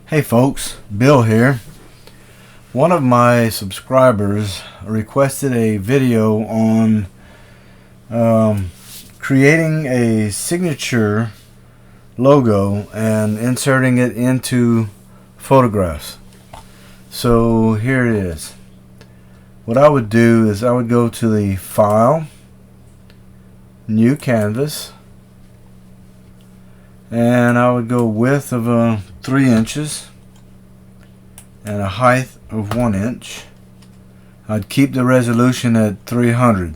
Hey folks, Bill here. One of my subscribers requested a video on creating a signature logo and inserting it into photographs. So here it is. What I would do is I would go to the File, New Canvas, and I would go width of 3 inches and a height of 1 inch. I'd keep the resolution at 300.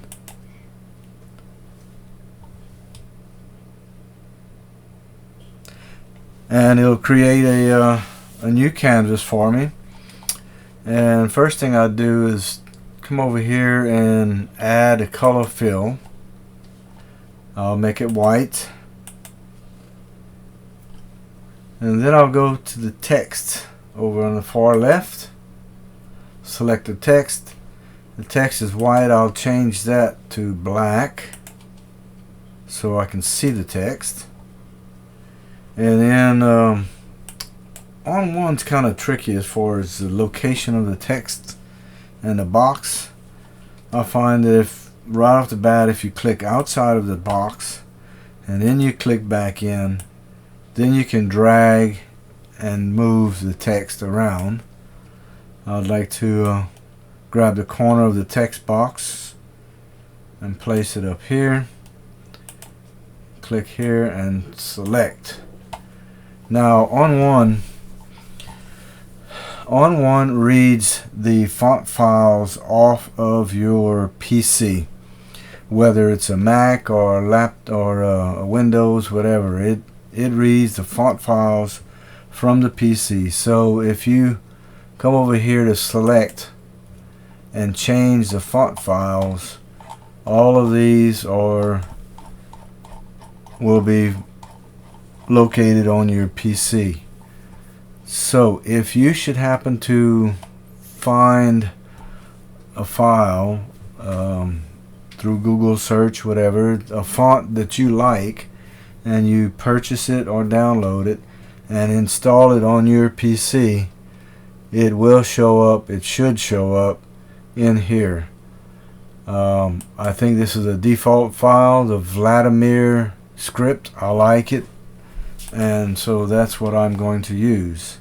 And it'll create a new canvas for me. And first thing I'd do is come over here and add a color fill. I'll make it white. And then I'll go to the text over on the far left. Select the text. The text is white. I'll change that to black so I can see the text. And then On1's kind of tricky as far as the location of the text and the box. I find that if right off the bat, if you click outside of the box and then you click back in, then you can drag and move the text around. I'd like to grab the corner of the text box and place it up here. Click here and select. Now On1 reads the font files off of your PC, whether it's a Mac or a laptop or a Windows, whatever. It reads the font files from the PC. So if you come over here to select and change the font files, all of these will be located on your PC. So if you should happen to find a file through Google search, whatever, a font that you like, and you purchase it or download it and install it on your PC, it will show up, it should show up in here. I think this is a default file, the Vladimir script. I like it, and so that's what I'm going to use.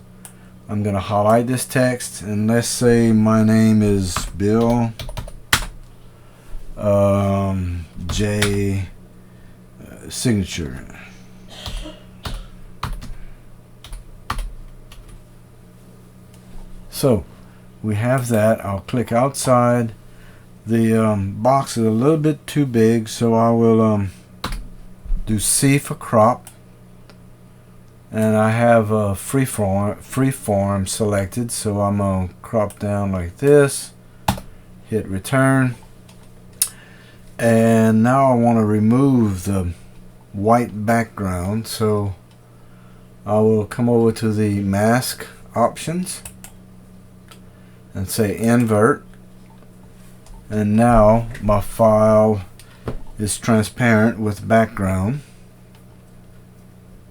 I'm going to highlight this text, and let's say my name is Bill J Signature. So we have that. I'll click outside. The box is a little bit too big, so I will do C for crop, and I have freeform selected, so I'm gonna crop down like this, hit return, and now I want to remove the white background, so I will come over to the mask options and say invert, and now my file is transparent with background,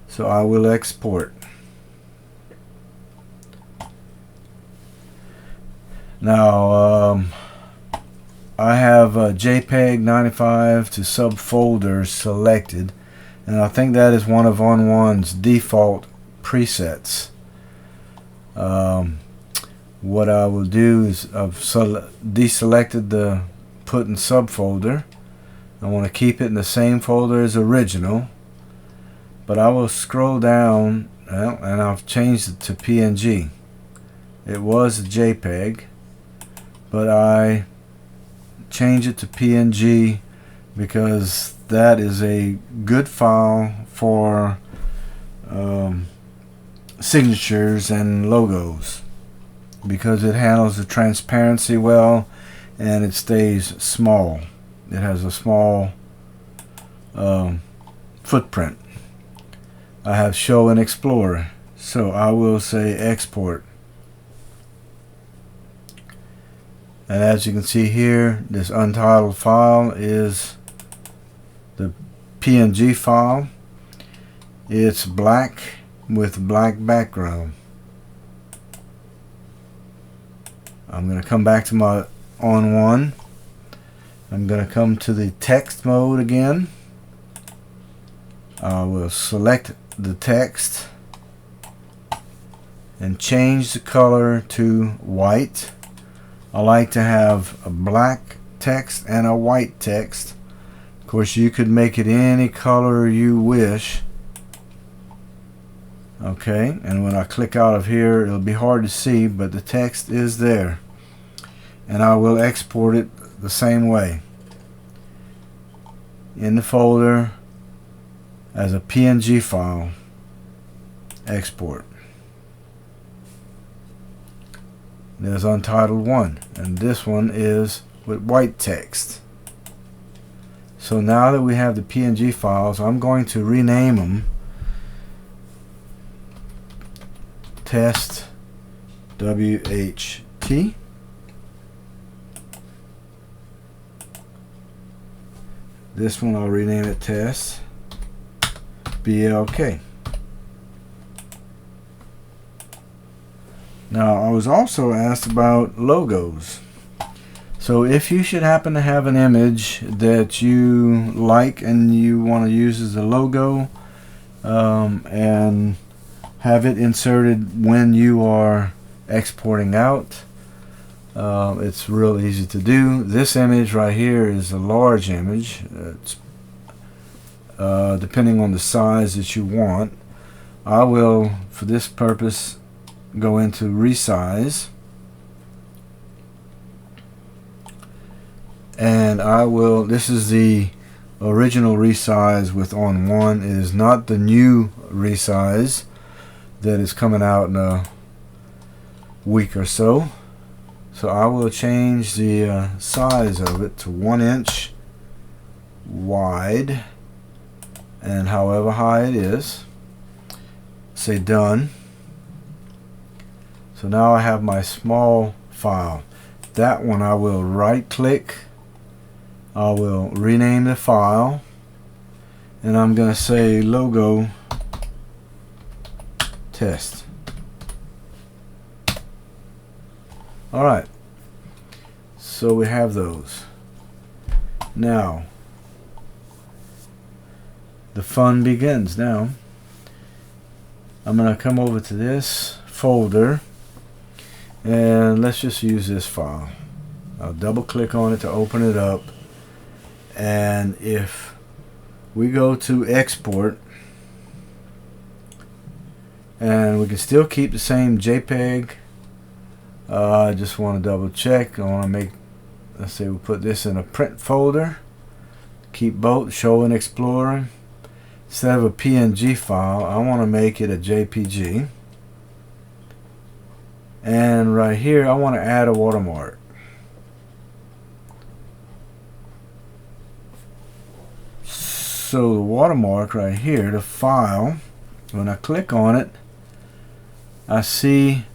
so I will export. Now I have JPEG 95 to subfolders selected, and I think that is one of On1's default presets. What I will do is I've deselected the put in subfolder. I want to keep it in the same folder as original, but I will scroll down, and I've changed it to PNG. It was a JPEG, but I changed it to PNG because that is a good file for signatures and logos, because it handles the transparency well and it stays small. It has a small footprint. I have Show in Explorer, so I will say export. And as you can see here, this untitled file is the PNG file. It's black with black background. I'm going to come back to my On1. I'm going to come to the text mode again. I will select the text and change the color to white. I like to have a black text and a white text. Of course, you could make it any color you wish. Okay, and when I click out of here, it'll be hard to see, but the text is there. And I will export it the same way. In the folder as a PNG file. Export. There's Untitled 1, and this one is with white text. So now that we have the PNG files, I'm going to rename them Test WHT. This one I'll rename it Test BLK. Now, I was also asked about logos. So if you should happen to have an image that you like and you want to use as a logo, and have it inserted when you are exporting out, it's real easy to do. This image right here is a large image. It's, depending on the size that you want. I will, for this purpose, go into resize, and I will, this is the original resize with On1. It is not the new resize that is coming out in a week or so. So I will change the size of it to 1 inch wide, and however high it is. Say done. So now I have my small file. That one I will right click. I will rename the file, and I'm going to say logo test. Alright, so we have those. Now the fun begins. Now I'm going to come over to this folder, and let's just use this file. I'll double click on it to open it up, and if we go to export, and we can still keep the same JPEG. I just want to double check. I want to make, let's say we put this in a print folder, keep both, show and explorer. Instead of a PNG file, I want to make it a JPG. And right here I want to add a watermark. So the watermark right here, the file, when I click on it, I see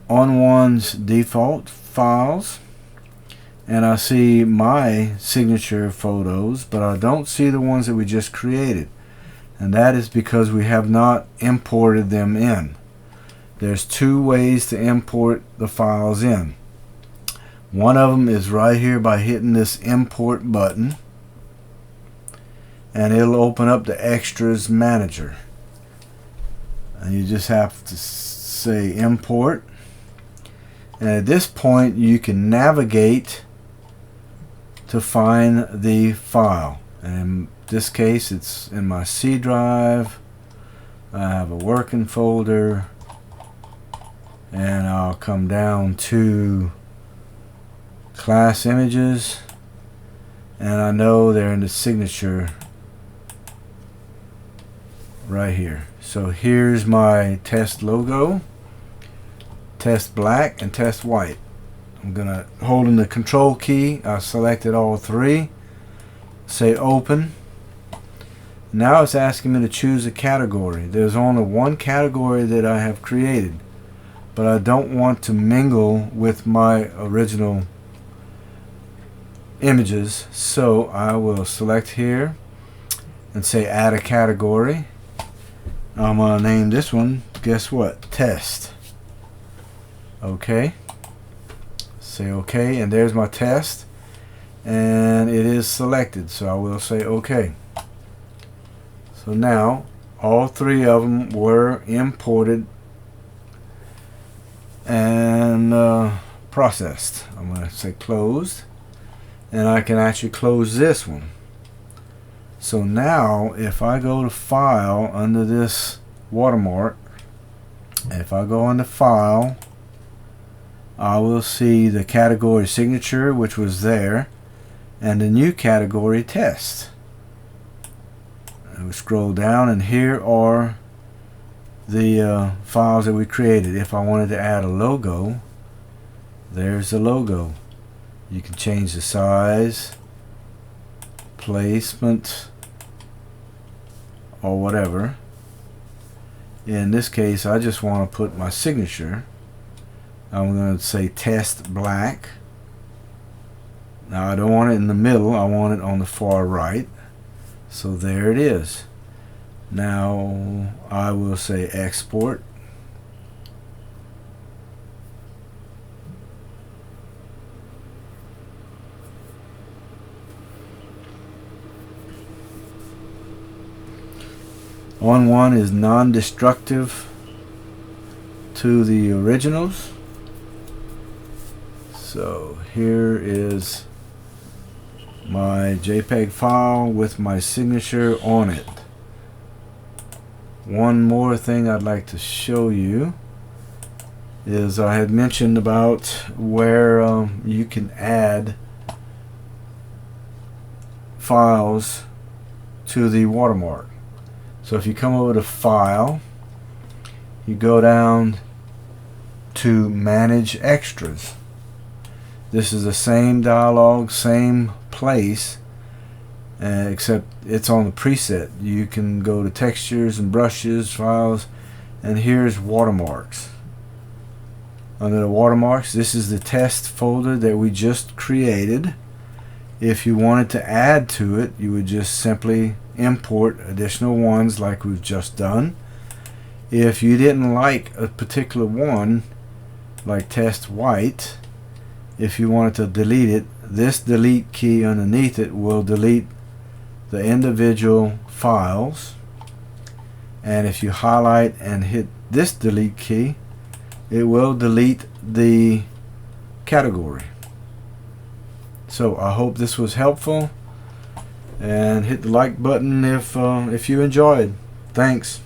On1's default files, and I see my signature photos, but I don't see the ones that we just created, and that is because we have not imported them in. There's two ways to import the files in. One of them is right here by hitting this import button, and it'll open up the extras manager, and you just have to say import, and at this point you can navigate to find the file. And in this case it's in my C drive. I have a working folder, and I'll come down to class images, and I know they're in the signature right here. So here's my test logo, test black and test white. I'm gonna, holding the control key, I selected all three, say open. Now it's asking me to choose a category. There's only one category that I have created, but I don't want to mingle with my original images, so I will select here and say add a category. I'm going to name this one, guess what, test. Okay. say OK, and there's my test, and it is selected, so I will say OK. So now all three of them were imported and processed. I'm going to say closed, and I can actually close this one. So now if I go to File under this Watermark, if I go into File, I will see the category Signature, which was there, and the new category Test. I will scroll down, and here are the files that we created. If I wanted to add a logo, there's the logo. You can change the size, placement, or whatever. In this case, I just want to put my signature. I'm going to say Test Black. Now I don't want it in the middle, I want it on the far right. So there it is. Now I will say Export. On1 is non-destructive to the originals. So here is my JPEG file with my signature on it. One more thing I'd like to show you is I had mentioned about where you can add files to the watermark. So if you come over to File, you go down to Manage Extras. This is the same dialog, same place, except it's on the preset. You can go to Textures and Brushes, Files, and here's Watermarks. Under the Watermarks, this is the test folder that we just created. If you wanted to add to it, you would just simply import additional ones like we've just done. If you didn't like a particular one, like Test White, if you wanted to delete it, this delete key underneath it will delete the individual files, and if you highlight and hit this delete key, it will delete the category. So I hope this was helpful, and hit the like button if you enjoyed. Thanks.